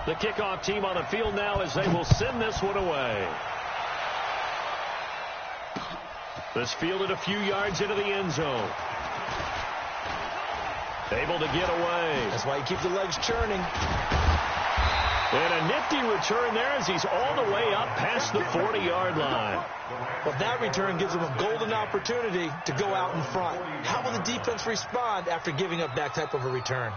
The kickoff team on the field now as they will send this one away. This fielded a few yards into the end zone. Able to get away. That's why you keep the legs churning. And a nifty return there as he's all the way up past the 40-yard line. Well, that return gives him a golden opportunity to go out in front. How will the defense respond after giving up that type of a return?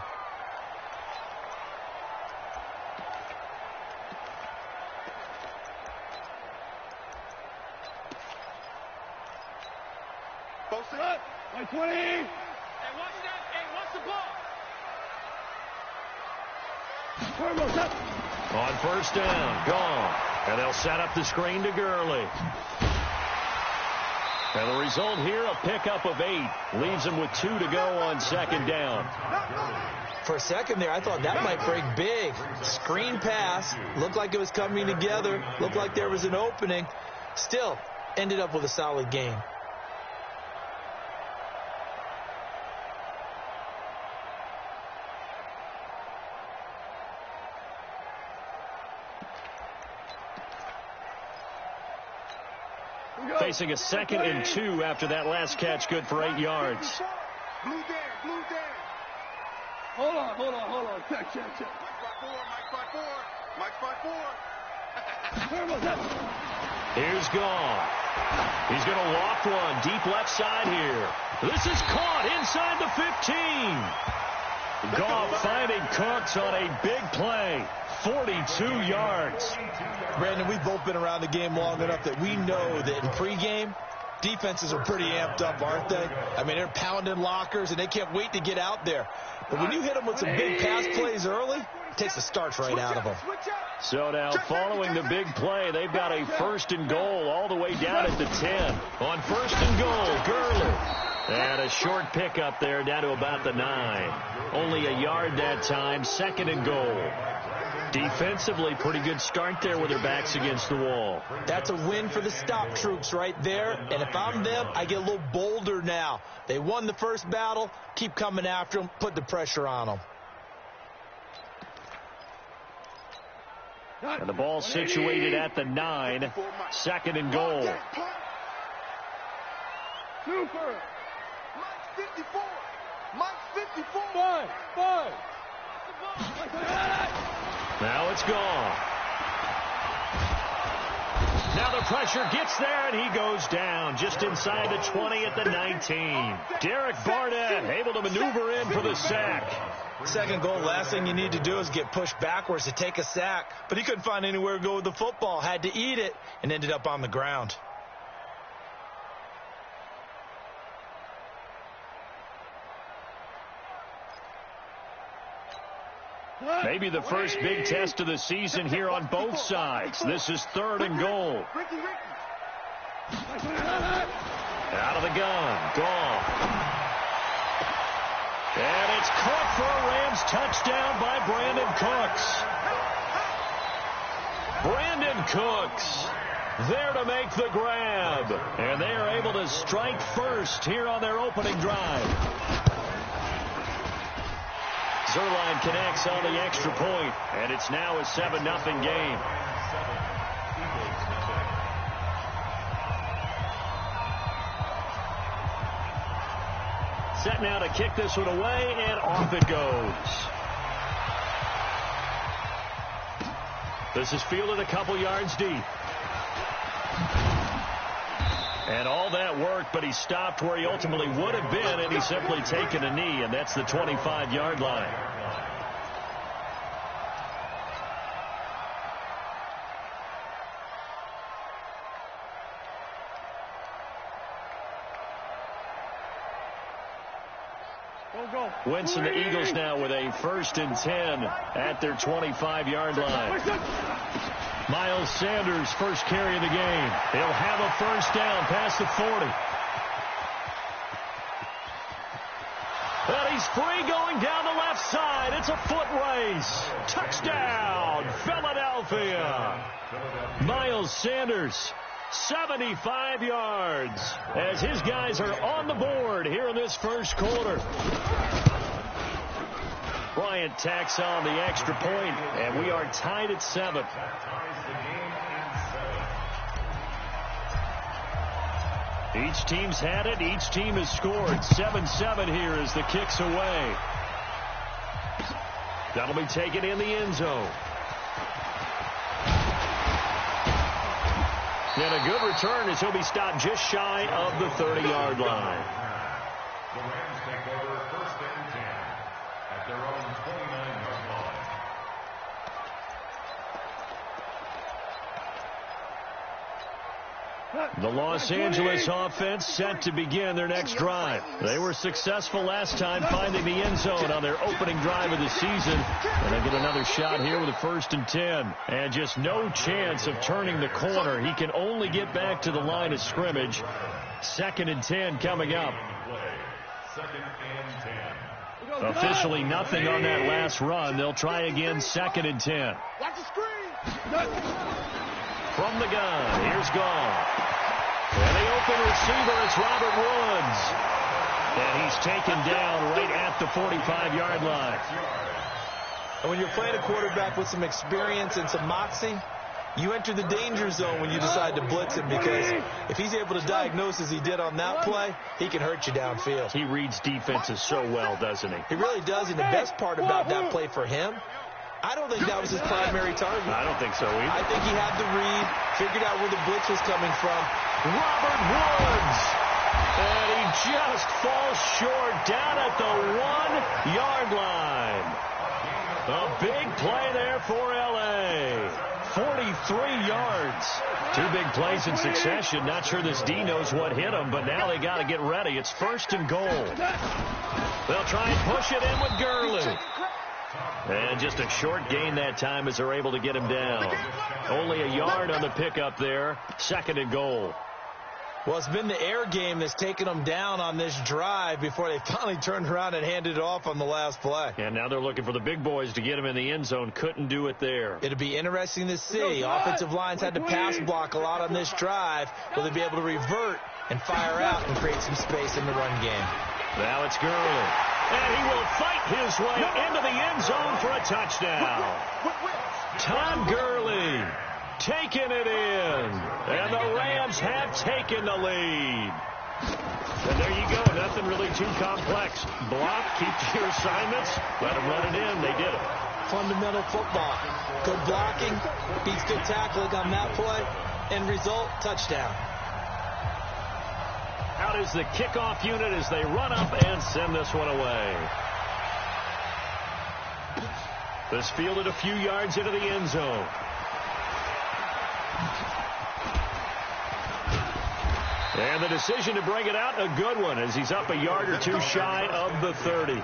Post it up. 120. Hey, watch that. Hey, watch the ball. Turbo's up. On first down, gone. And they'll set up the screen to Gurley. And the result here, a pickup of 8. Leaves him with 2 to go on second down. For a second there, I thought that might break big. Screen pass. Looked like it was coming together. Looked like there was an opening. Still, ended up with a solid gain. Facing a 2nd and 2 after that last catch, good for 8 yards. Blue down. Hold on. Check. Mike 5-4. Turbo's up. Here's Goff. He's going to loft one deep left side here. This is caught inside the 15. Goff finding Cooks on a big play. 42 yards. Brandon, we've both been around the game long enough that we know that in pregame, defenses are pretty amped up, aren't they? I mean, they're pounding lockers, and they can't wait to get out there. But when you hit them with some big pass plays early, it takes the starch right out of them. So now, following the big play, they've got a 1st and goal all the way down at the 10. On 1st and goal, Gurley. And a short pickup there down to about the 9. Only a yard that time, 2nd and goal. Defensively, pretty good start there with their backs against the wall. That's a win for the stop troops right there. And if I'm them, I get a little bolder now. They won the first battle. Keep coming after them. Put the pressure on them. And the ball situated at the 9. 2nd and goal. Super. Mike 54. Mike 54. Five. Now it's gone. Now the pressure gets there, and he goes down just inside the 20 at the 19. Derek Barnett able to maneuver in for the sack. 2nd goal, last thing you need to do is get pushed backwards to take a sack. But he couldn't find anywhere to go with the football. Had to eat it and ended up on the ground. Maybe the first big test of the season here on both sides. This is 3rd and goal. Out of the gun. Gone. And it's caught for a Rams touchdown by Brandon Cooks. Brandon Cooks there to make the grab. And they are able to strike first here on their opening drive. Zuerlein connects on the extra point, and it's now a 7-0 game. Set now to kick this one away, and off it goes. This is fielded a couple yards deep. And all that work, but he stopped where he ultimately would have been, and he's simply taken a knee, and that's the 25-yard line. Winston, the Eagles now with a 1st and 10 at their 25-yard line. Miles Sanders, first carry of the game. He'll have a first down past the 40. And he's free going down the left side. It's a foot race. Touchdown, Philadelphia. Miles Sanders, 75 yards, as his guys are on the board here in this first quarter. Bryant tacks on the extra point, and we are tied at 7. Each team's had it. Each team has scored. 7-7 here as the kick's away. That'll be taken in the end zone. And a good return as he'll be stopped just shy of the 30-yard line. The Rams take over 1st and 10 at their own 29-yard line. The Los Angeles offense set to begin their next drive. They were successful last time finding the end zone on their opening drive of the season. And they get another shot here with a 1st and 10. And just no chance of turning the corner. He can only get back to the line of scrimmage. 2nd and 10 coming up. 2nd and 10. Officially nothing on that last run. They'll try again 2nd and 10. Watch the screen. From the gun, here's Gall. And the open receiver is Robert Woods. And he's taken down right at the 45-yard line. And when you're playing a quarterback with some experience and some moxie, you enter the danger zone when you decide to blitz him, because if he's able to diagnose as he did on that play, he can hurt you downfield. He reads defenses so well, doesn't he? He really does, and the best part about that play for him, I don't think that was his primary target. I don't think so either. I think he had the read, figured out where the blitz was coming from. Robert Woods! And he just falls short down at the 1-yard line. A big play there for L.A. 43 yards. 2 big plays in succession. Not sure this D knows what hit him, but now they got to get ready. It's 1st and goal. They'll try and push it in with Gurley. And just a short gain that time as they're able to get him down. Only a yard on the pickup there. 2nd and goal. Well, it's been the air game that's taken them down on this drive before they finally turned around and handed it off on the last play. And now they're looking for the big boys to get him in the end zone. Couldn't do it there. It'll be interesting to see. Offensive lines had to pass block a lot on this drive. Will they be able to revert and fire out and create some space in the run game? Now it's Gurley. And he will fight his way into the end zone for a touchdown. Todd Gurley taking it in. And the Rams have taken the lead. And there you go. Nothing really too complex. Block, keep to your assignments, let them run it in. They did it. Fundamental football. Good blocking, beats good tackling on that play. End result, touchdown. Out is the kickoff unit as they run up and send this one away. This fielded a few yards into the end zone. And the decision to bring it out, a good one, as he's up a yard or two shy of the 30.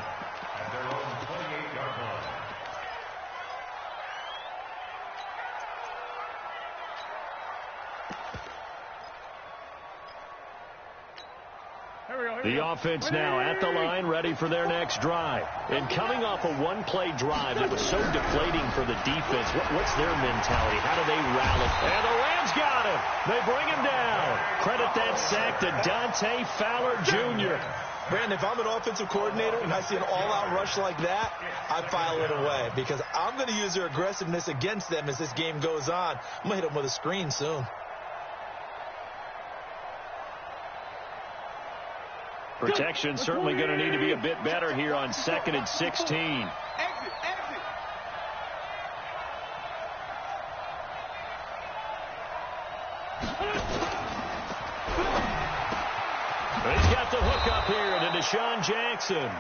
The offense now at the line, ready for their next drive. And coming off a one-play drive that was so deflating for the defense, what's their mentality? How do they rally? And the Rams got him. They bring him down. Credit that sack to Dante Fowler Jr. Brandon, if I'm an offensive coordinator and I see an all-out rush like that, I file it away, because I'm going to use their aggressiveness against them as this game goes on. I'm going to hit them with a screen soon. Protection certainly going to need to be a bit better here on 2nd and 16. Exit. He's got the hook up here to Deshaun Jackson.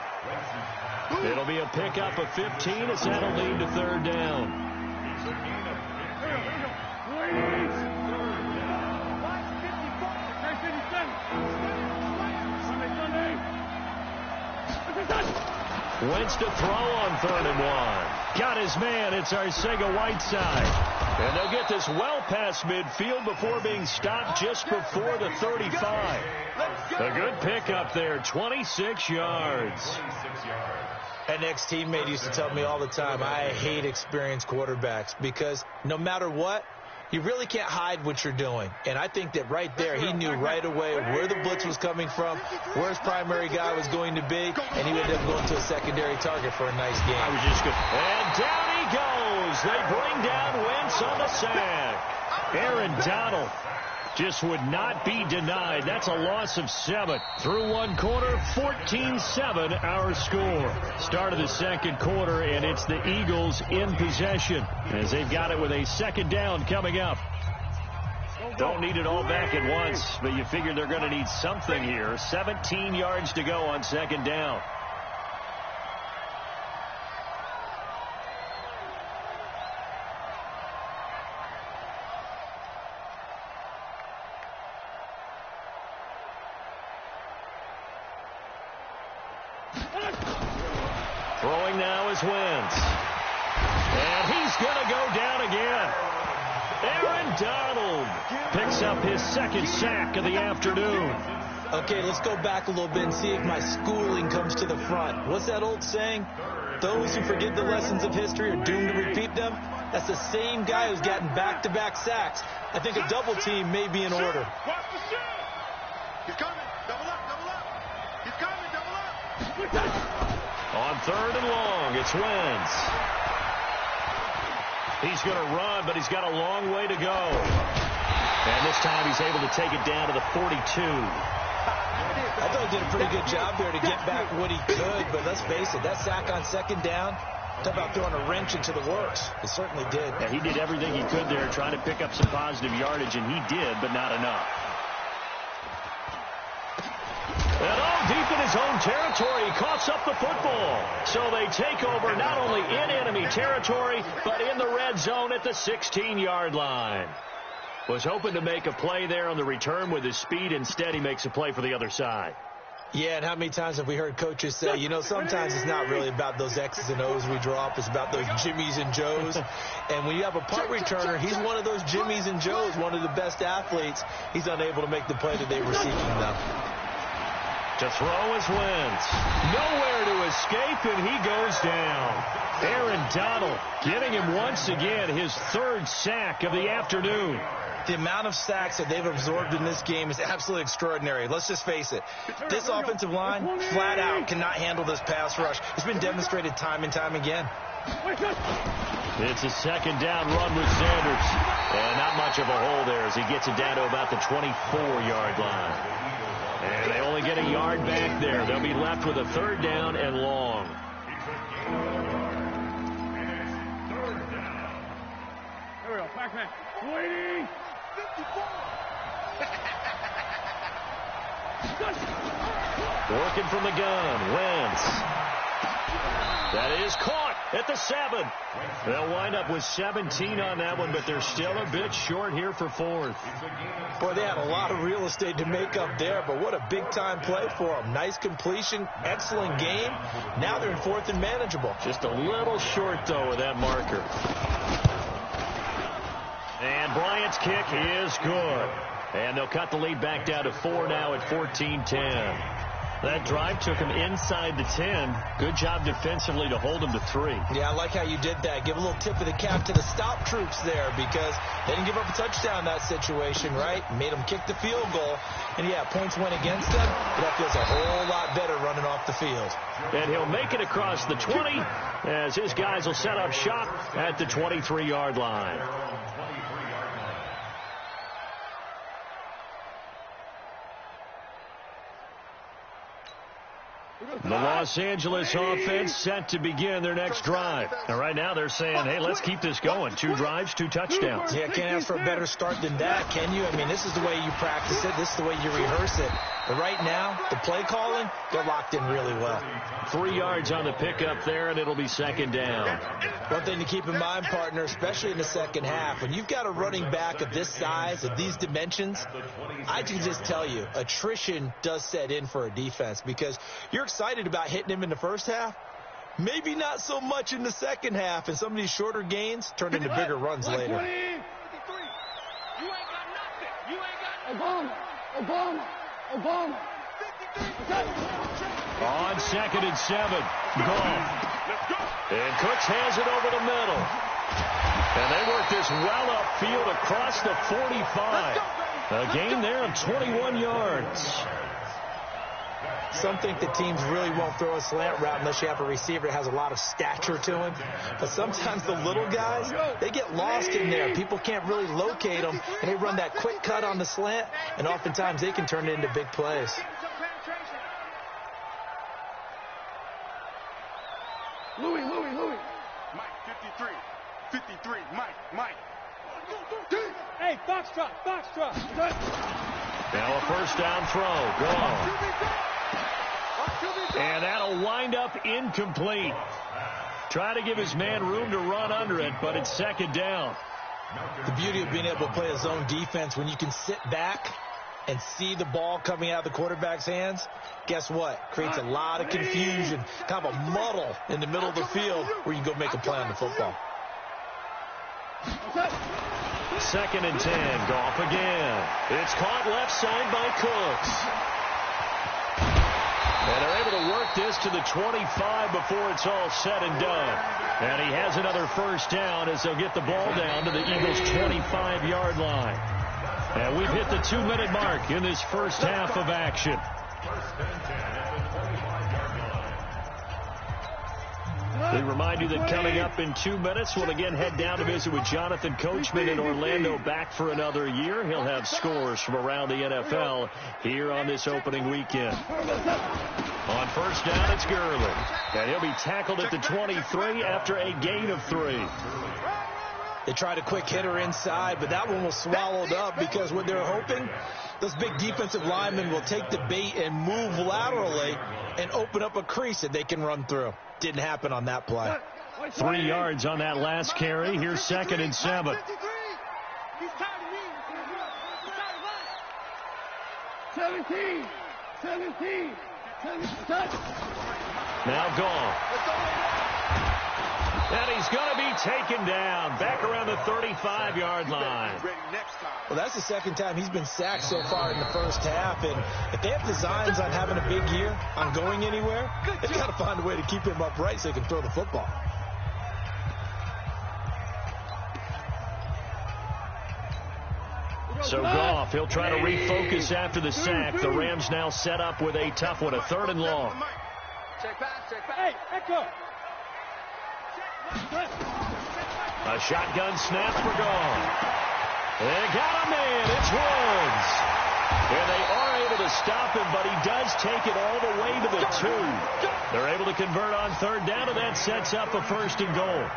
It'll be a pickup of 15 as that'll lead to 3rd down. Wentz to throw on 3rd and 1. Got his man. It's Arcega-Whiteside. And they'll get this well past midfield before being stopped just before the 35. A good pickup there, 26 yards. An ex-teammate used to tell me all the time, I hate experienced quarterbacks, because no matter what, You really can't hide what you're doing. And I think that right there, he knew right away where the blitz was coming from, where his primary guy was going to be, and he ended up going to a secondary target for a nice game. I was just good. And down he goes. They bring down Wentz on the sack. Aaron Donald just would not be denied. That's a loss of 7. Through one quarter, 14-7 our score. Start of the second quarter, and it's the Eagles in possession as they've got it with a second down coming up. Don't need it all back at once, but you figure they're going to need something here. 17 yards to go on second down. Throwing now is Wentz. And he's going to go down again. Aaron Donald picks up his second sack of the afternoon. Okay, let's go back a little bit and see if my schooling comes to the front. What's that old saying? Those who forget the lessons of history are doomed to repeat them. That's the same guy who's gotten back-to-back sacks. I think a double team may be in order. He's coming. Double up, double up. He's coming, double up. On third and long, it's Wentz. He's going to run, but he's got a long way to go. And this time he's able to take it down to the 42. I thought he did a pretty good job there to get back what he could, but let's face it, that sack on second down, talk about throwing a wrench into the works. It certainly did. Yeah, he did everything he could there trying to pick up some positive yardage, and he did, but not enough. And all deep in his own territory, he coughs up the football. So they take over not only in enemy territory, but in the red zone at the 16-yard line. Was hoping to make a play there on the return with his speed. Instead, he makes a play for the other side. Yeah, and how many times have we heard coaches say, you know, sometimes it's not really about those X's and O's we draw up. It's about those Jimmies and Joes. And when you have a punt returner, he's one of those Jimmies and Joes, one of the best athletes. He's unable to make the play that they were seeking, though. To throw is Wentz. Nowhere to escape, and he goes down. Aaron Donald getting him once again his third sack of the afternoon. The amount of sacks that they've absorbed in this game is absolutely extraordinary. Let's just face it. This offensive line, flat out, cannot handle this pass rush. It's been demonstrated time and time again. It's a second down run with Sanders. And not much of a hole there as he gets it down to about the 24-yard line. And they only get a yard back there. They'll be left with a third down and long. Here we go, Pac-Man. Waiting. 54. Working from the gun, Wentz. That is caught at the 7. They'll wind up with 17 on that one, but they're still a bit short here for fourth. Boy, they had a lot of real estate to make up there, but what a big-time play for them. Nice completion, excellent game. Now they're in fourth and manageable. Just a little short, though, with that marker. And Bryant's kick is good. And they'll cut the lead back down to 4 now at 14-10. That drive took him inside the 10. Good job defensively to hold him to 3. Yeah, I like how you did that. Give a little tip of the cap to the stop troops there because they didn't give up a touchdown in that situation, right? Made them kick the field goal. And, yeah, points went against them, but that feels a whole lot better running off the field. And he'll make it across the 20 as his guys will set up shop at the 23-yard line. The Los Angeles offense set to begin their next drive. And right now they're saying, hey, let's keep this going. 2 drives, 2 touchdowns. Yeah, can't ask for a better start than that, can you? I mean, this is the way you practice it. This is the way you rehearse it. But right now, the play calling, they're locked in really well. 3 yards on the pickup there, and it'll be second down. One thing to keep in mind, partner, especially in the second half, when you've got a running back of this size, of these dimensions, I can just tell you, attrition does set in for a defense because you're excited about hitting him in the first half. Maybe not so much in the second half, and some of these shorter gains turn into bigger runs later. 53. You ain't got nothing. You ain't got Obama. On 2nd and 7. Goff. And Cooks has it over the middle. And they work this well upfield across the 45. A gain there of 21 yards. Some think that teams really won't throw a slant route unless you have a receiver that has a lot of stature to him. But sometimes the little guys, they get lost in there. People can't really locate them, and they run that quick cut on the slant, and oftentimes they can turn it into big plays. Louis. Mike, 53, Mike. Hey, Foxtrot. Now a first down throw. Gone. And that'll wind up incomplete. Try to give his man room to run under it, but it's second down. The beauty of being able to play a zone defense, when you can sit back and see the ball coming out of the quarterback's hands, guess what? Creates a lot of confusion, kind of a muddle in the middle of the field where you can go make a play on the football. Second and 10. Goff again. It's caught left side by Cooks. And they're able to work this to the 25 before it's all said and done. And he has another first down as they'll get the ball down to the Eagles' 25-yard line. And we've hit the 2-minute mark in this first half of action. We remind you that coming up in 2 minutes, we'll again head down to visit with Jonathan Coachman in Orlando, back for another year. He'll have scores from around the NFL here on this opening weekend. On first down, it's Gurley. And he'll be tackled at the 23 after a gain of 3. They tried a quick hitter inside, but that one was swallowed up because what they're hoping, those big defensive linemen will take the bait and move laterally and open up a crease that they can run through. Didn't happen on that play. 3 yards on that last carry. Here's second and 7. He's tired of me. He's tired of 17. Now Goff. And he's going to be taken down back around the 35-yard line. Well, that's the second time he's been sacked so far in the first half. And if they have designs on having a big year, on going anywhere, they've got to find a way to keep him upright so he can throw the football. So Goff, he'll try to refocus after the sack. The Rams now set up with a tough one, a 3rd and long. Check back. Hey, Echo. A shotgun snap for Goff. They got a man. It's Woods. And they are able to stop him, but he does take it all the way to the 2. They're able to convert on 3rd down, and that sets up a 1st and goal.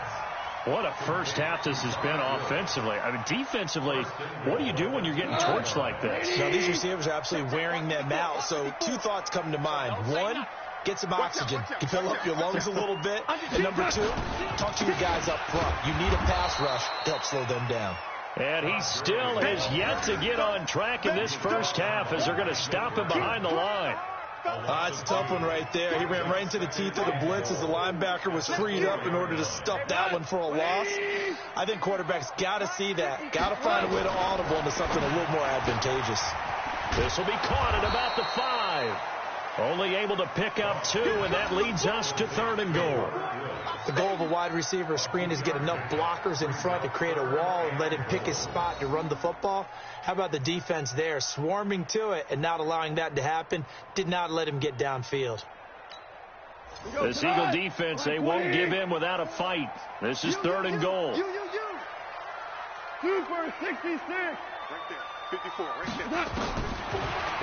What a first half this has been offensively. I mean, defensively, what do you do when you're getting torched like this? Now, these receivers are absolutely wearing them out. So 2 thoughts come to mind. 1, get some oxygen. You fill up your lungs a little bit. And number 2, talk to your guys up front. You need a pass rush to help slow them down. And he still has yet to get on track in this first half as they're going to stop him behind the line. It's a tough one right there. He ran right into the teeth of the blitz as the linebacker was freed up in order to stuff that one for a loss. I think quarterbacks got to see that. Got to find a way to audible into something a little more advantageous. This will be caught at about the 5. Only able to pick up 2, and that leads us to 3rd and goal. The goal of a wide receiver screen is get enough blockers in front to create a wall and let him pick his spot to run the football. How about the defense there, swarming to it and not allowing that to happen? Did not let him get downfield. This Eagle defense, they won't give in without a fight. This is 3rd and goal. 2 for 66. Right there. 54, right there.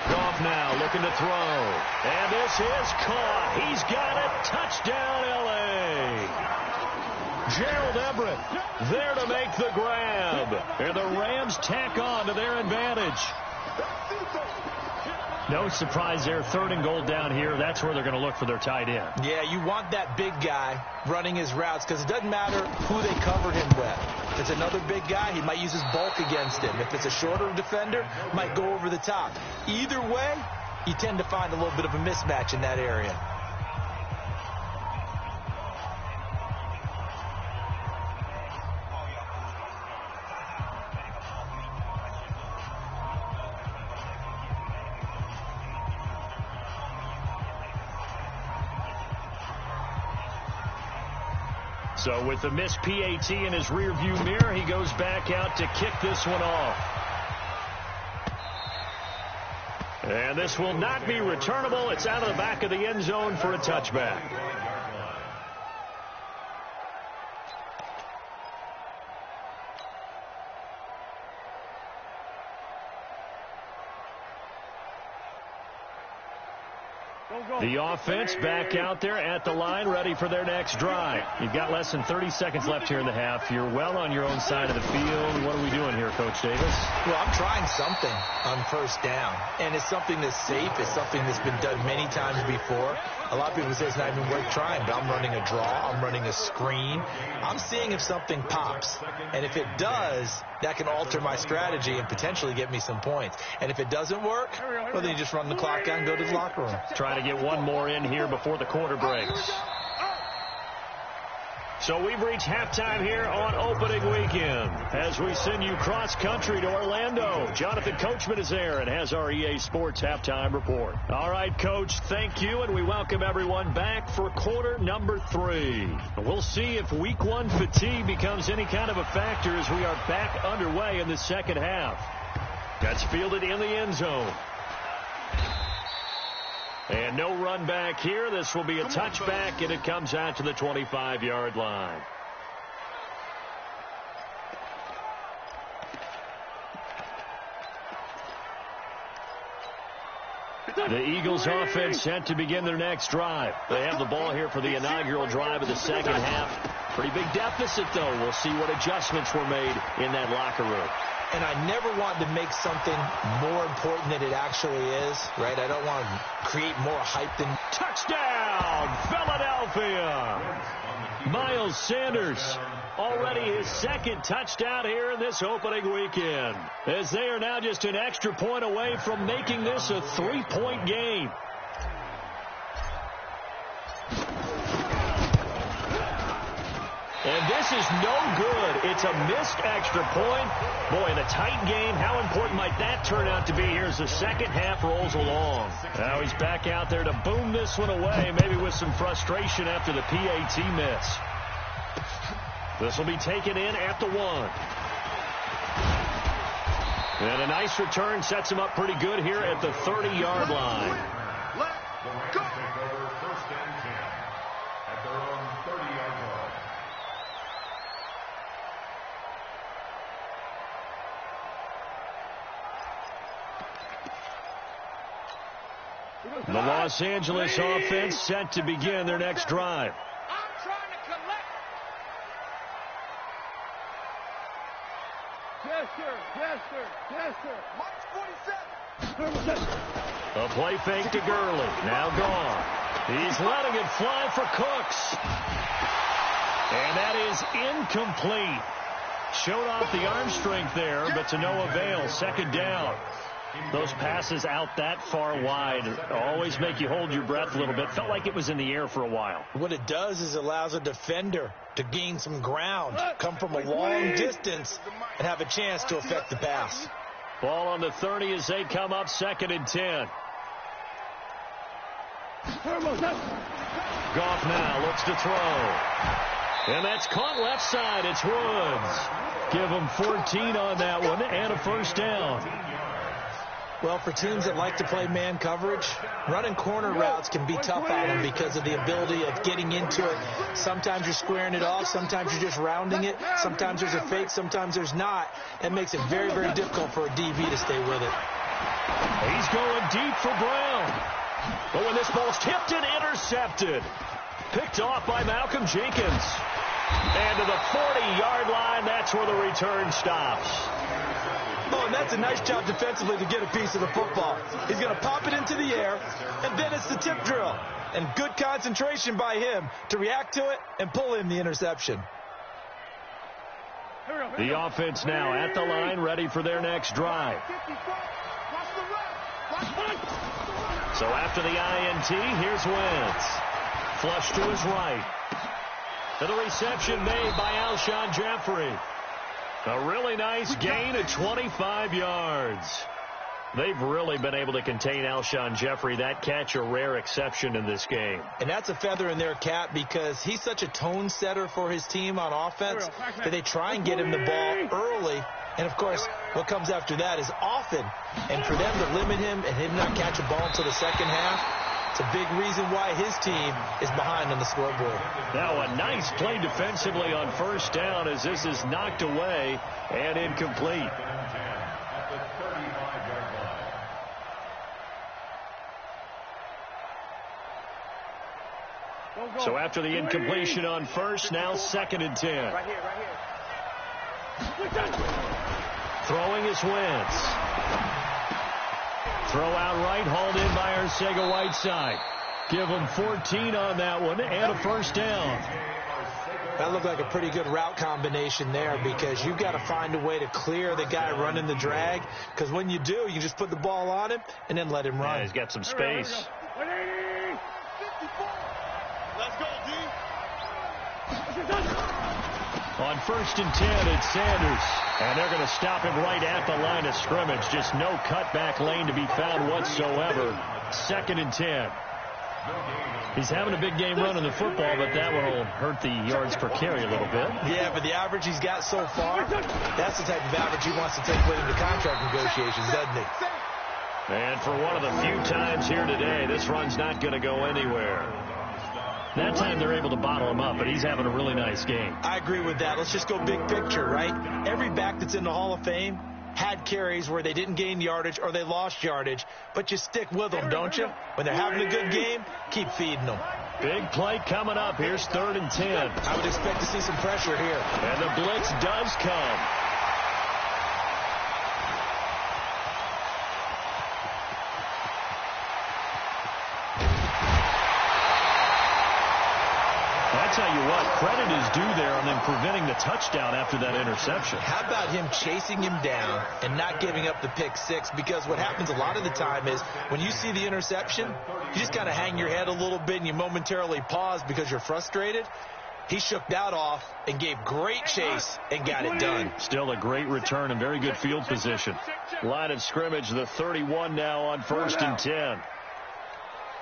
Goff now looking to throw. And this is caught. He's got it. Touchdown, L.A. Gerald Everett there to make the grab. And the Rams tack on to their advantage. No surprise there. 3rd and goal down here. That's where they're going to look for their tight end. Yeah, you want that big guy running his routes because it doesn't matter who they covered him with. If it's another big guy, he might use his bulk against him. If it's a shorter defender, might go over the top. Either way, you tend to find a little bit of a mismatch in that area. So with the missed PAT in his rearview mirror, he goes back out to kick this one off. And this will not be returnable. It's out of the back of the end zone for a touchback. The offense back out there at the line, ready for their next drive. You've got less than 30 seconds left here in the half. You're well on your own side of the field. What are we doing here, Coach Davis? Well, I'm trying something on first down, and it's something that's safe. It's something that's been done many times before. A lot of people say it's not even worth trying, but I'm running a draw. I'm running a screen. I'm seeing if something pops, and if it does, that can alter my strategy and potentially get me some points. And if it doesn't work, well, then you just run the clock out and go to the locker room. Trying to get one more in here before the quarter breaks. So we've reached halftime here on opening weekend as we send you cross-country to Orlando. Jonathan Coachman is there and has our EA Sports halftime report. All right, Coach, thank you, and we welcome everyone back for quarter number 3. We'll see if week 1 fatigue becomes any kind of a factor as we are back underway in the second half. That's fielded in the end zone. And no run back here. This will be a touchback, and it comes out to the 25-yard line. The Eagles offense set to begin their next drive. They have the ball here for the inaugural drive of the second half. Pretty big deficit, though. We'll see what adjustments were made in that locker room. And I never want to make something more important than it actually is, right? I don't want to create more hype than... Touchdown, Philadelphia! Miles Sanders, already his second touchdown here in this opening weekend, as they are now just an extra point away from making this a 3-point game. And this is no good. It's a missed extra point. Boy, in a tight game, how important might that turn out to be here as the second half rolls along? Now he's back out there to boom this one away, maybe with some frustration after the PAT miss. This will be taken in at the 1. And a nice return sets him up pretty good here at the 30-yard line. Let's go. Take over first and 10 at their own 30-yard line. The Los Angeles offense set to begin their next drive. I'm trying to collect. Yes, sir. Yes, sir. Yes, sir. March 47. A play fake to Gurley. Now gone. He's letting it fly for Cooks. And that is incomplete. Showed off the arm strength there, but to no avail. Second down. Those passes out that far wide always make you hold your breath a little bit. Felt like it was in the air for a while. What it does is allows a defender to gain some ground, come from a long distance, and have a chance to affect the pass. Ball on the 30 as they come up, 2nd and 10. Goff now looks to throw. And that's caught left side. It's Woods. Give him 14 on that one and a first down. Well, for teams that like to play man coverage, running corner routes can be tough on them because of the ability of getting into it. Sometimes you're squaring it off. Sometimes you're just rounding it. Sometimes there's a fake. Sometimes there's not. It makes it very, very difficult for a DB to stay with it. He's going deep for Brown. But when this ball's tipped and intercepted, picked off by Malcolm Jenkins. And to the 40-yard line, that's where the return stops. Oh, and that's a nice job defensively to get a piece of the football. He's going to pop it into the air, and then it's the tip drill. And good concentration by him to react to it and pull in the interception. The offense now at the line, ready for their next drive. So after the INT, here's Wentz. Flush to his right. To the reception made by Alshon Jeffrey. A really nice gain of 25 yards. They've really been able to contain Alshon Jeffrey. That catch a rare exception in this game. And that's a feather in their cap because he's such a tone setter for his team on offense that they try and get him the ball early. And, of course, what comes after that is often. And for them to limit him and him not catch a ball until the second half, it's a big reason why his team is behind on the scoreboard. Now a nice play defensively on first down as this is knocked away and incomplete. So after the incompletion on first, now 2nd and 10. Right here, right here. Throwing is Wentz. Throw out right, hauled in by Arcega-Whiteside. Give him 14 on that one and a first down. That looked like a pretty good route combination there because you've got to find a way to clear the guy running the drag, because when you do, you just put the ball on him and then let him run. Yeah, he's got some space. Let's go, D. On 1st and 10, it's Sanders. And they're going to stop him right at the line of scrimmage. Just no cutback lane to be found whatsoever. 2nd and 10. He's having a big game running the football, but that one will hurt the yards per carry a little bit. Yeah, but the average he's got so far, that's the type of average he wants to take with him to contract negotiations, doesn't he? And for one of the few times here today, this run's not going to go anywhere. That time they're able to bottle him up, but he's having a really nice game. I agree with that. Let's just go big picture, right? Every back that's in the Hall of Fame had carries where they didn't gain yardage or they lost yardage, but you stick with them, don't you? When they're having a good game, keep feeding them. Big play coming up. Here's 3rd and 10. I would expect to see some pressure here. And the blitz does come. I tell you what, credit is due there on them preventing the touchdown after that interception. How about him chasing him down and not giving up the pick six? Because what happens a lot of the time is when you see the interception, you just kind of hang your head a little bit and you momentarily pause because you're frustrated. He shook that off and gave great chase and got it done. Still a great return and very good field position. Line of scrimmage, the 31 now on 1st and 10.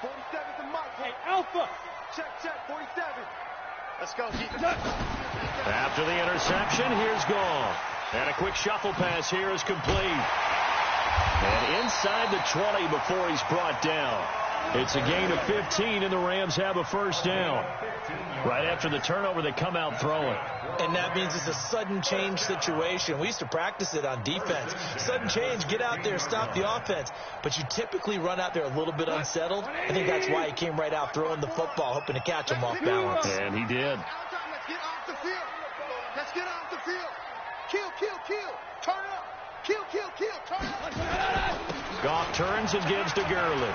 47 to Mike. Hey, Alpha. Check, 47. Let's go, defense. After the interception, here's Gall. And a quick shuffle pass here is complete. And inside the 20 before he's brought down. It's a gain of 15, and the Rams have a first down. Right after the turnover, they come out throwing. And that means it's a sudden change situation. We used to practice it on defense. Sudden change, get out there, stop the offense. But you typically run out there a little bit unsettled. I think that's why he came right out throwing the football, hoping to catch him off balance. And he did. Let's get off the field. Let's get off the field. Kill, kill, kill. Turn up. Kill, kill, kill. Turn up. Goff turns and gives to Gurley.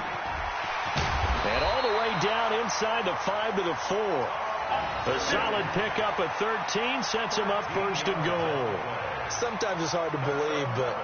And all the way down inside the 5 to the 4. A solid pickup at 13 sets him up 1st and goal. Sometimes it's hard to believe, but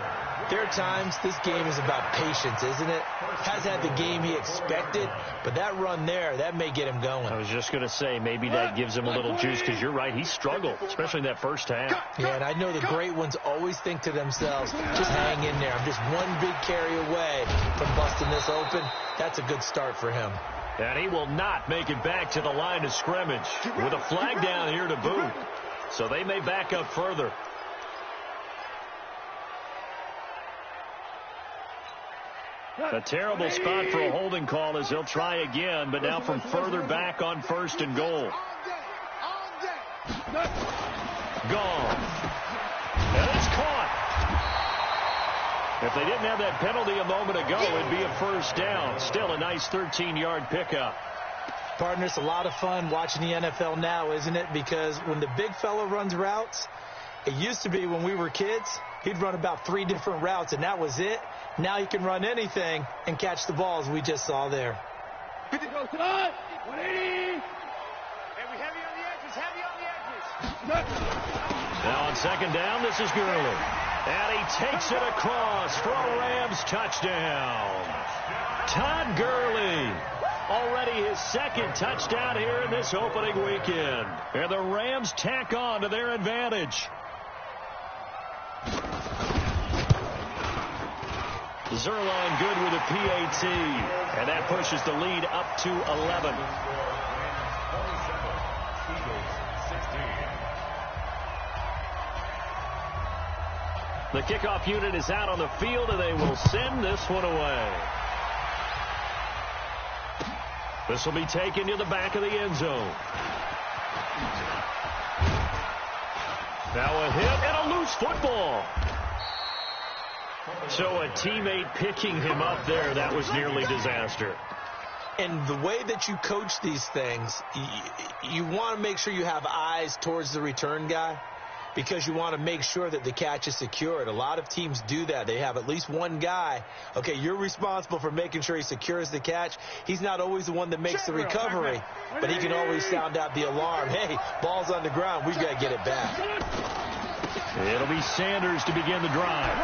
there are times this game is about patience, isn't it? Has had the game he expected, but that run there, that may get him going. I was just going to say, maybe that gives him a little juice, because you're right, he struggled, especially in that first half. Yeah, and I know the great ones always think to themselves, just hang in there. I'm just one big carry away from busting this open. That's a good start for him. And he will not make it back to the line of scrimmage with a flag down here to boot. So they may back up further. A terrible spot for a holding call as they'll try again, but now from further back on 1st and goal. Gone. And it's caught. If they didn't have that penalty a moment ago, it'd be a first down. Still a nice 13-yard pickup. Partner, it's a lot of fun watching the NFL now, isn't it? Because when the big fella runs routes, it used to be when we were kids, he'd run about 3 different routes, and that was it. Now he can run anything and catch the balls we just saw there. 50 goes to 180. And we heavy on the edges, heavy on the edges. Now on 2nd down, this is Gurley. And he takes it across for a Rams touchdown. Todd Gurley. Already his 2nd touchdown here in this opening weekend. And the Rams tack on to their advantage. Zuerlein good with a PAT. And that pushes the lead up to 11. The kickoff unit is out on the field, and they will send this one away. This will be taken to the back of the end zone. Now a hit and a loose football. So a teammate picking him up there, that was nearly disaster. And the way that you coach these things, you want to make sure you have eyes towards the return guy, because you want to make sure that the catch is secured. A lot of teams do that. They have at least one guy. Okay, you're responsible for making sure he secures the catch. He's not always the one that makes the recovery, but he can always sound out the alarm. Hey, ball's on the ground. We've got to get it back. It'll be Sanders to begin the drive.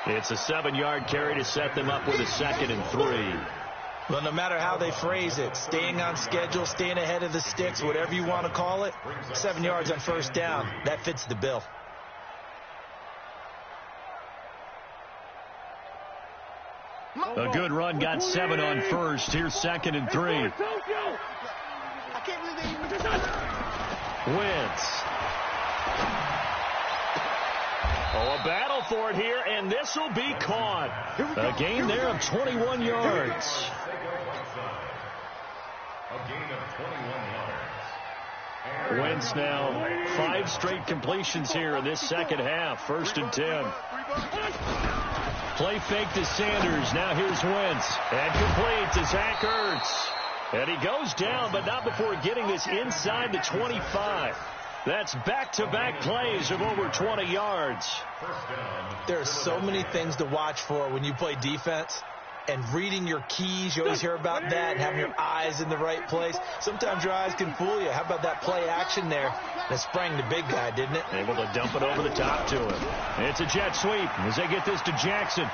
It's a 7-yard carry to set them up with a 2nd and 3. Well, no matter how they phrase it, staying on schedule, staying ahead of the sticks, whatever you want to call it, 7 yards on first down, that fits the bill. A good run got 7 on first. Here's 2nd and 3. Wentz. Oh, a battle for it here, and this will be caught. A gain there of 21 yards. A gain of 21 yards. Wentz now 5 straight completions here in this second half. 1st and 10. Play fake to Sanders. Now here's Wentz. And complete to Zach Ertz. And he goes down, but not before getting this inside the 25. That's back-to-back plays of over 20 yards. There are so many things to watch for when you play defense. And reading your keys, you always hear about that, and having your eyes in the right place. Sometimes your eyes can fool you. How about that play action there? That sprang the big guy, didn't it? Able to dump it over the top to him. It's a jet sweep as they get this to Jackson.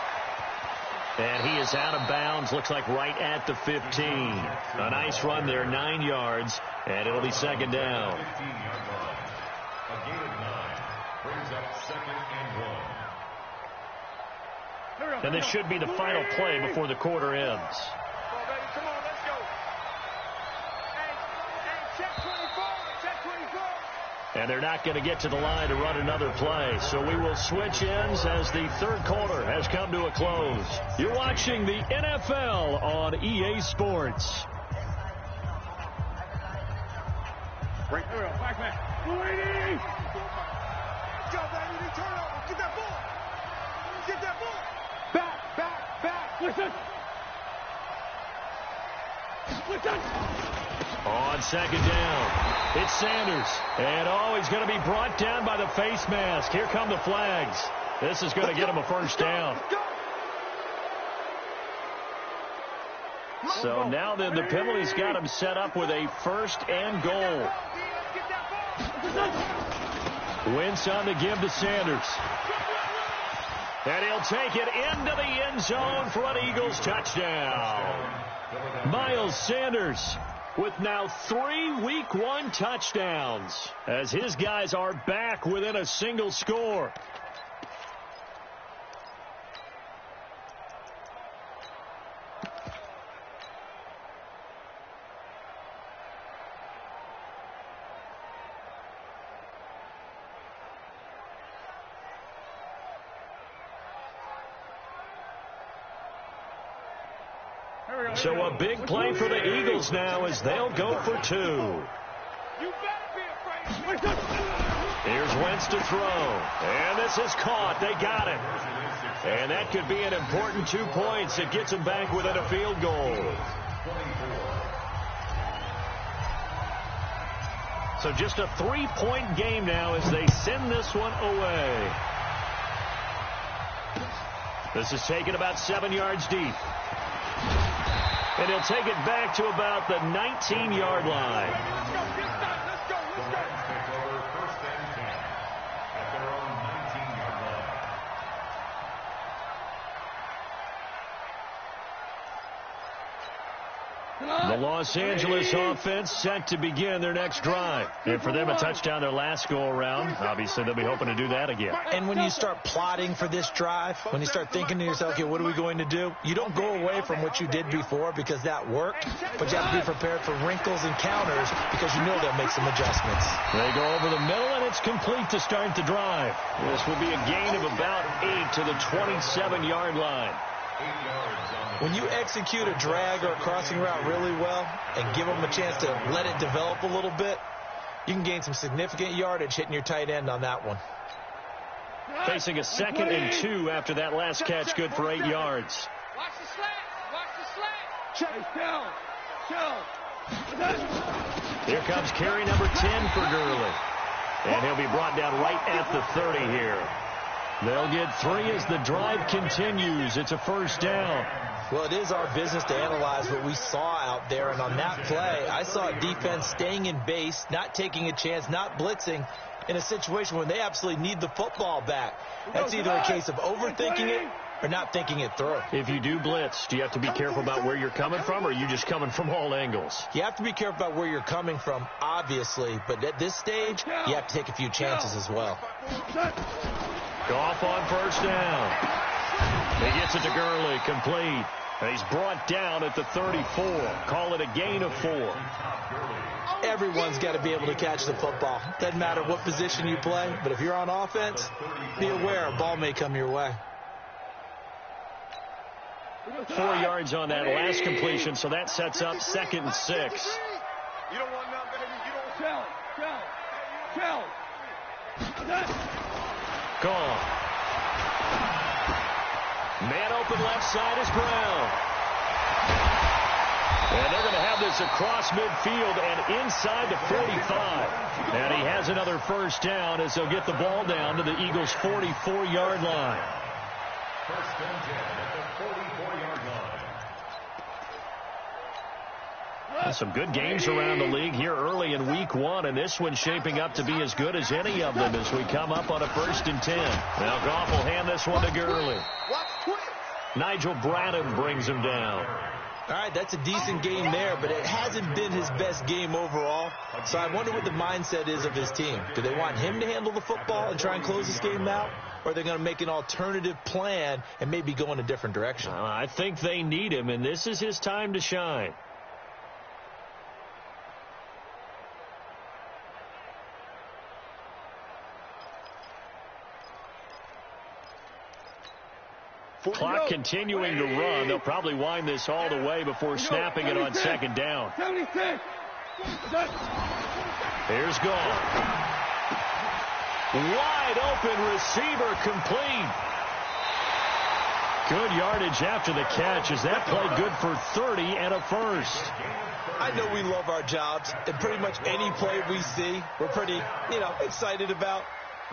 And he is out of bounds, looks like right at the 15. A nice run there, 9 yards, and it'll be 2nd down. 15-yard line. A gain of 9 brings up 2nd and 1. And this should be the final play before the quarter ends. Come on, let's go. Hey, check 24, check 24. And they're not going to get to the line to run another play. So we will switch ends as the 3rd quarter has come to a close. You're watching the NFL on EA Sports. Break through, back man. Let's go, baby. Turn over. Get that ball. Get that ball. Back. Listen. On 2nd down, it's Sanders. And, he's going to be brought down by the face mask. Here come the flags. This is going to get him a 1st down. So now then the penalty's got him set up with a 1st and goal. Wentz on the give to Sanders. And he'll take it into the end zone for an Eagles touchdown. Miles Sanders with now 3 Week 1 touchdowns as his guys are back within a single score. So a big play for the Eagles now as they'll go for 2. Here's Wentz to throw. And this is caught. They got it. And that could be an important 2 points. It gets them back within a field goal. So just a 3-point game now as they send this one away. This is taken about 7 yards deep. And he'll take it back to about the 19-yard line. Let's go. Take over 1st and 10 at their own 19-yard line. The Los Angeles offense set to begin their next drive. And for them, a touchdown their last go-around. Obviously, they'll be hoping to do that again. And when you start plotting for this drive, when you start thinking to yourself, okay, what are we going to do? You don't go away from what you did before because that worked, but you have to be prepared for wrinkles and counters because you know they'll make some adjustments. They go over the middle, and it's complete to start the drive. This will be a gain of about 8 to the 27-yard line. When you execute a drag or a crossing route really well and give them a chance to let it develop a little bit, you can gain some significant yardage hitting your tight end on that one. Facing a 2nd and 2 after that last catch, good for 8 yards. Watch the slant. Watch the slant. Check. Here comes carry number 10 for Gurley. And he'll be brought down right at the 30 here. They'll get 3 as the drive continues. It's a first down. Well, it is our business to analyze what we saw out there. And on that play, I saw a defense staying in base, not taking a chance, not blitzing in a situation when they absolutely need the football back. That's either a case of overthinking it or not thinking it through. If you do blitz, do you have to be careful about where you're coming from, or are you just coming from all angles? You have to be careful about where you're coming from, obviously. But at this stage, you have to take a few chances as well. Goff on first down. He gets it to Gurley, complete. And he's brought down at the 34. Call it a gain of 4. Everyone's got to be able to catch the football. Doesn't matter what position you play, but if you're on offense, be aware a ball may come your way. 4 yards on that last completion, so that sets up 2nd and 6. You don't want none, baby. You don't Gone. Man open left side is Brown. And they're going to have this across midfield and inside the 45. And he has another first down as they'll get the ball down to the Eagles' 44-yard line. First and 10 at the 44-yard line. Some good games around the league here early in week 1, and this one's shaping up to be as good as any of them as we come up on a 1st and 10. Now Goff will hand this one to Gurley. Nigel Bradham brings him down. All right, that's a decent game there, but it hasn't been his best game overall. So I wonder what the mindset is of his team. Do they want him to handle the football and try and close this game out? Or are they going to make an alternative plan and maybe go in a different direction? I think they need him, and this is his time to shine. Clock continuing to run. They'll probably wind this all the way before snapping it on 2nd down. Here's Goff. Wide open receiver, complete. Good yardage after the catch. Is that play good for 30 and a first? I know we love our jobs, and pretty much any play we see, we're pretty, excited about.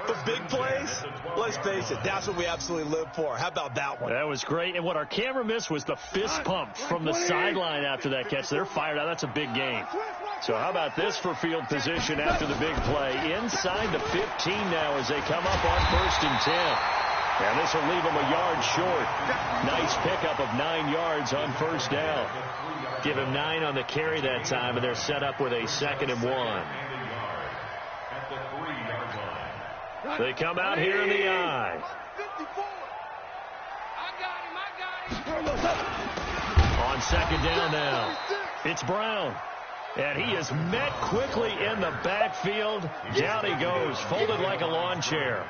But big plays, let's face it, that's what we absolutely live for. How about that one? That was great. And what our camera missed was the fist pump from the sideline after that catch. They're fired out. That's a big game. So how about this for field position after the big play? Inside the 15 now as they come up on 1st and 10. And this will leave them a yard short. Nice pickup of 9 yards on first down. Give him 9 on the carry that time, and they're set up with a 2nd and 1. They come out here in the I. On 2nd down now, it's Brown. And he is met quickly in the backfield. Down he goes, folded like a lawn chair.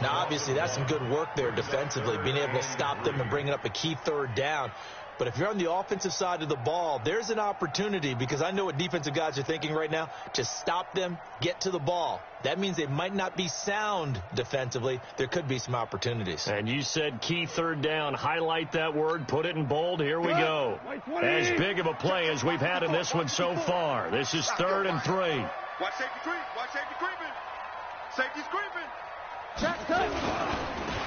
Now, obviously, that's some good work there defensively, being able to stop them and bringing up a key 3rd down. But if you're on the offensive side of the ball, there's an opportunity, because I know what defensive guys are thinking right now, to stop them, get to the ball. That means they might not be sound defensively. There could be some opportunities. And you said key 3rd down. Highlight that word. Put it in bold. Here we go. As big of a play as we've had in this one so far. This is 3rd and 3. Watch safety creep. Watch safety creeping. Safety's creeping.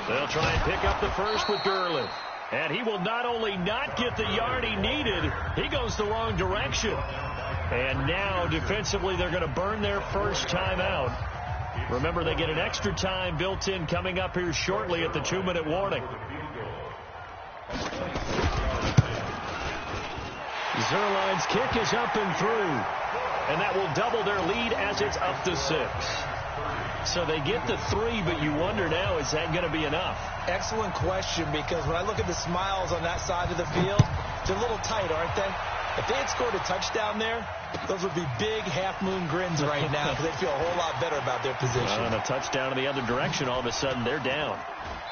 They'll try and pick up the first with Gurley. And he will not only not get the yard he needed, he goes the wrong direction. And now, defensively, they're going to burn their first timeout. Remember, they get an extra time built in coming up here shortly at the 2-minute warning. Zerline's kick is up and through. And that will double their lead as it's up to 6. So they get the 3, but you wonder now, is that going to be enough? Excellent question, because when I look at the smiles on that side of the field, they're a little tight, aren't they? If they had scored a touchdown there, those would be big half-moon grins right now because they feel a whole lot better about their position. And a touchdown in the other direction, all of a sudden they're down.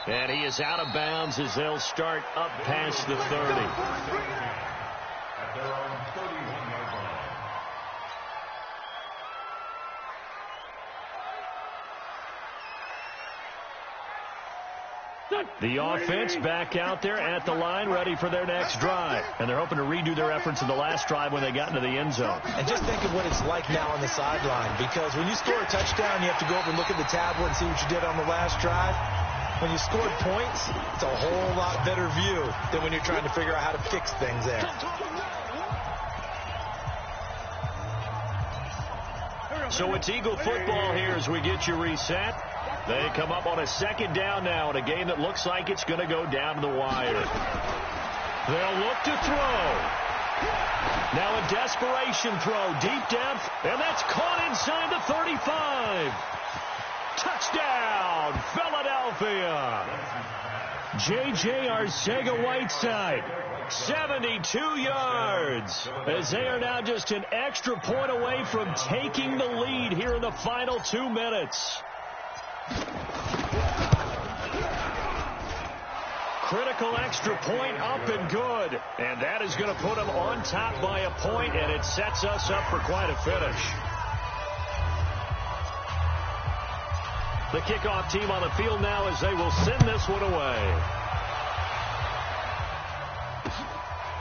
And he is out of bounds as they'll start up past the 30. At their own 31-yard line. The offense back out there at the line, ready for their next drive. And they're hoping to redo their efforts in the last drive when they got into the end zone. And just think of what it's like now on the sideline, because when you score a touchdown, you have to go over and look at the tablet and see what you did on the last drive. When you scored points, it's a whole lot better view than when you're trying to figure out how to fix things there. So it's Eagle football here as we get you reset. They come up on a second down now in a game that looks like it's going to go down to the wire. They'll look to throw. Now a desperation throw deep down, and that's caught inside the 35. Touchdown, Philadelphia. J.J. Arcega-Whiteside, 72 yards, as they are now just an extra point away from taking the lead here in the final 2 minutes. Critical extra point up and good. And that is going to put them on top by a point, and it sets us up for quite a finish. The kickoff team on the field now as they will send this one away.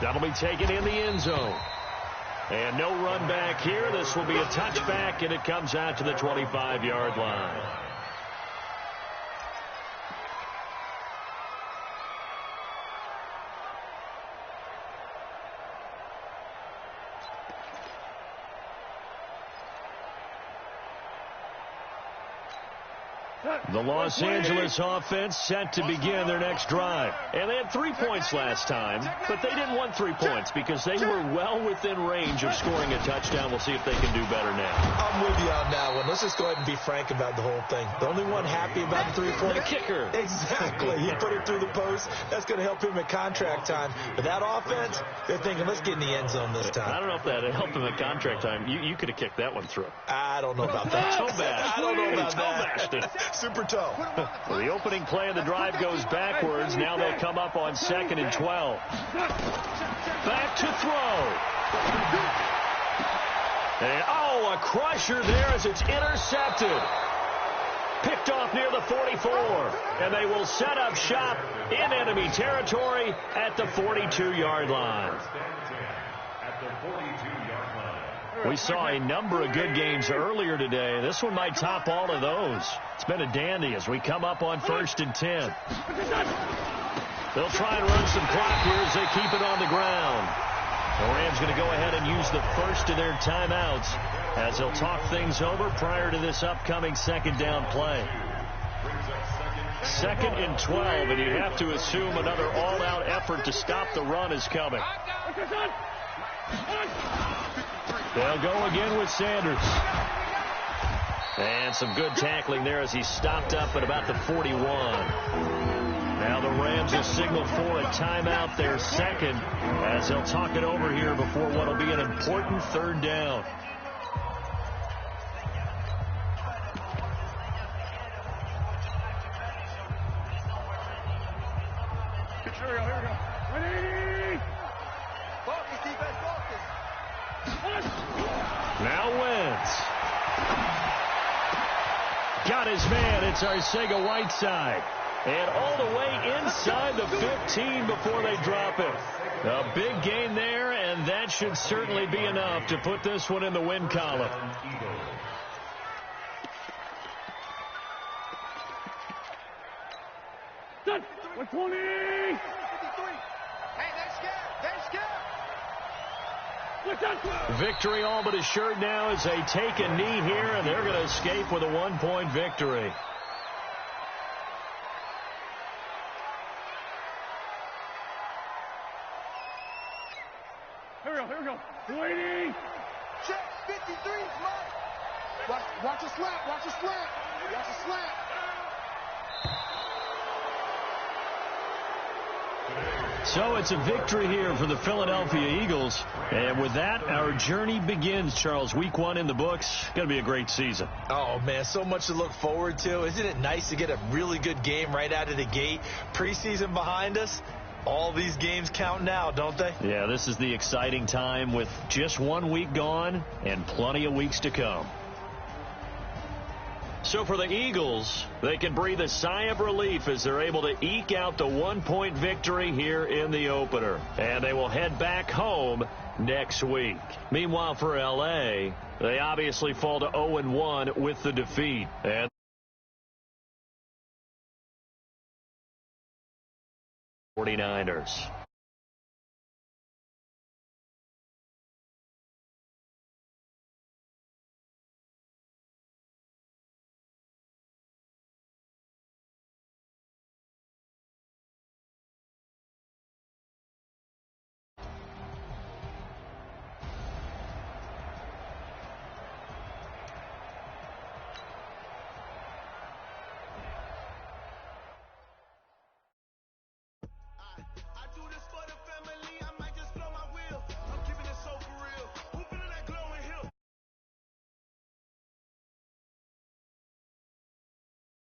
That'll be taken in the end zone. And no run back here. This will be a touchback, and it comes out to the 25-yard line. The Los Angeles offense set to begin their next drive. And they had 3 points last time, but they didn't want 3 points because they were well within range of scoring a touchdown. We'll see if they can do better now. I'm with you on that one. Let's just go ahead and be frank about the whole thing. The only one happy about the 3-point. The kicker. Exactly. He put it through the post. That's going to help him at contract time. But that offense, they're thinking, let's get in the end zone this time. I don't know if that helped him at contract time. You could have kicked that one through. I don't know about that. Toe bash. I don't know about that. Super toe. Well, the opening play of the drive goes backwards. Now they'll come up on 2nd and 12. Back to throw. And, a crusher there as it's intercepted. Picked off near the 44. And they will set up shop in enemy territory at the 42-yard line. At the 42-yard line. We saw a number of good games earlier today. This one might top all of those. It's been a dandy as we come up on 1st and 10. They'll try and run some clock here as they keep it on the ground. The Rams going to go ahead and use the first of their timeouts as they'll talk things over prior to this upcoming second down play. 2nd and 12, and you have to assume another all-out effort to stop the run is coming. They'll go again with Sanders. And some good tackling there as he stopped up at about the 41. Now the Rams will signal for a timeout, their second, as they'll talk it over here before what will be an important 3rd down. Here we go. Ready? Focus, defense, focus. Now Wentz. Got his man. It's Arcega-Whiteside. And all the way inside the 15 before they drop it. A big gain there, and that should certainly be enough to put this one in the win column. Done. 120. Hey, they're scared. They're scared. Victory all but assured now as they take a knee here, and they're going to escape with a 1-point victory. Here we go. 280. Check. 53 is mine. Watch a slap. Watch a slap. Watch a slap. So it's a victory here for the Philadelphia Eagles. And with that, our journey begins, Charles. Week 1 in the books. Going to be a great season. Oh, man, so much to look forward to. Isn't it nice to get a really good game right out of the gate? Preseason behind us. All these games count now, don't they? Yeah, this is the exciting time with just 1 week gone and plenty of weeks to come. So for the Eagles, they can breathe a sigh of relief as they're able to eke out the 1-point victory here in the opener. And they will head back home next week. Meanwhile, for L.A., they obviously fall to 0-1 with the defeat. And 49ers.